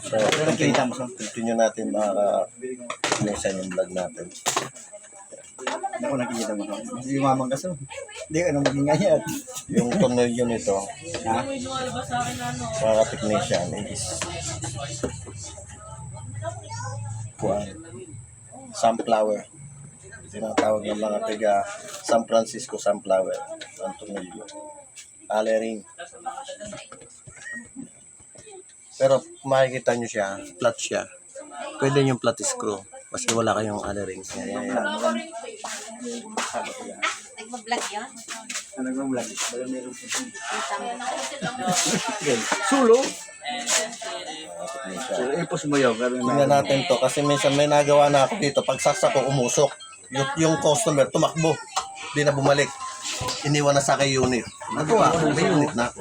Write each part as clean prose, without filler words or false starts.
So, continue natin minsan yung vlog natin. Ako nakikita mo. Hindi mamang kaso. Hindi ka nang maging ganyan. Yung tornilyo nito, mga technician, is sunflower. Tinatawag ng mga taga San Francisco sunflower ang tornilyo. Allen ring. Pero makikita nyo siya, flat siya. Pwede yung flat screw. Kasi wala kayong allen ring. Yan. Nagbablog yun? Ano nang vlog? Wala meron po. Sulo? So, ipos mo yun. Tingnan natin to kasi minsan may nagawa na ako dito. Pag saksak ko, umusok. Yung customer, tumakbo. Hindi na bumalik. Iniwan na sa akin unit. Nagawa ako, may unit na ako.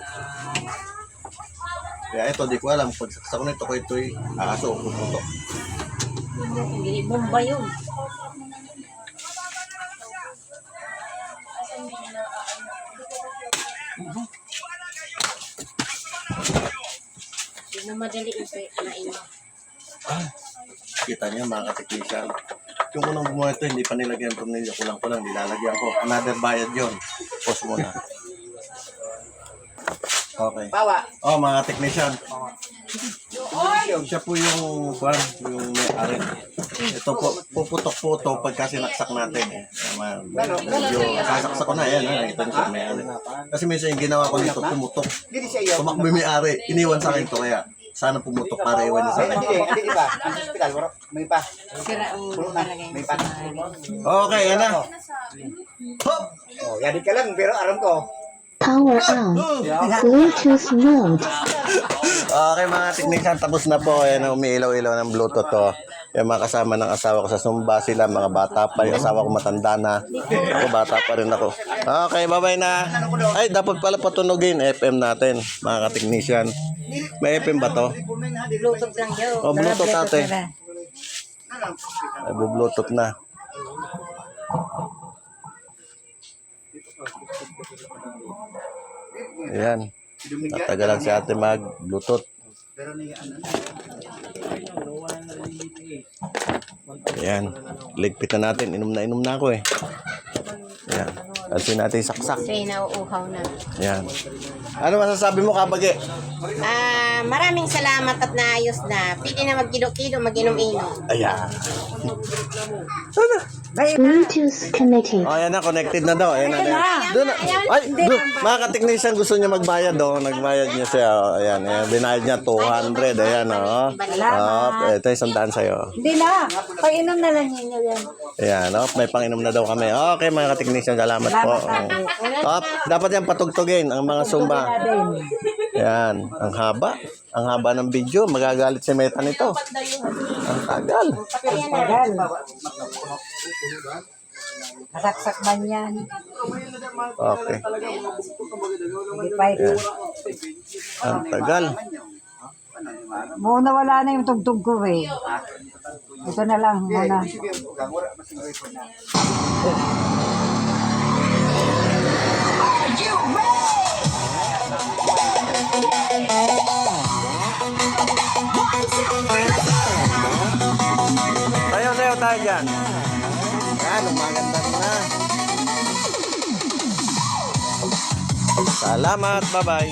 Kaya ito, di ko alam. Pag saksak ko nito, ito'y aso, puputok. Hindi, bomba yun. Hindi na madali na ino. Kita niya mga kateknisyan. Yung unang gumawa ito, hindi pa nilagyan ng tornilyo. Kulang-kulang, nilalagyan ko. Another bayad yun. Pause mo na. Okay. Bawa. Oh, mga technician. Siya po yung may-ari. Ito po, puputok po ito pagka sinaksak natin. Medyo sasaksak ko na yan. Nakita niyo siya may-ari. Kasi minsan yung ginawa ko nito, pumutok. Tumakbo yung may-ari. Iniwan sa akin ito kaya. Sana pumutok para iwan niya sa akin. Hindi pa. Ang hospital, may pa. Sira ulo talaga yung Okay, yan na. Hop! Oh, yadi ka lang, pero aram ko. Power on. Bluetooth mode. Okay mga technician, tapos na po. Ayan, umiilaw-ilaw ng Bluetooth to. Yung mga kasama ng asawa ko sa Sumba, sila mga bata pa. Yung asawa ko matanda na. Ako bata pa rin ako. Okay, bye-bye na. Ay, dapat pala patunogin FM natin, mga technician. May FM ba to? Bluetooth lang yun. Oh, Bluetooth ate. Ay, Bluetooth na. Ayan. Tatagalan si ate mag-Bluetooth. Ayan. Ligpit na natin. Inom na ako eh. Ayan. Alsin natin saksak. Kasi nauuhaw na. Ayan. Ano masasabi mo, Kabage? Maraming salamat at naayos na. Pwede na magkilo-kilo, mag-inom-inom. Ayan. Bluetooth connected. Oh, ayan na. Connected na daw. Ayan na. Doon na. Ay, doon. Mga ka-technician gusto niya magbayad do. Nagbayad niya siya. Oh, ayan. Ayan. Binayad niya 200. Ayan. Oh. Ito yung 100 sa'yo. Hindi na. Pag-inom na lang ninyo yan. Ayan. Oh, may panginom na daw kami. Okay, mga ka-technician. Salamat po. Oh, dapat yan patugtugin ang mga Sumba. Ayan. Ang haba. Ang haba ng video. Magagalit si Meta nito. Ang tagal. Tagal. Nasaksak man yan. Okay. Hindi pa ito. Ang tagal. Muna wala na yung tugtog ko eh. Ito na lang muna. Sayo tayo dyan. Yan, umaganda na. Salamat. Bye-bye.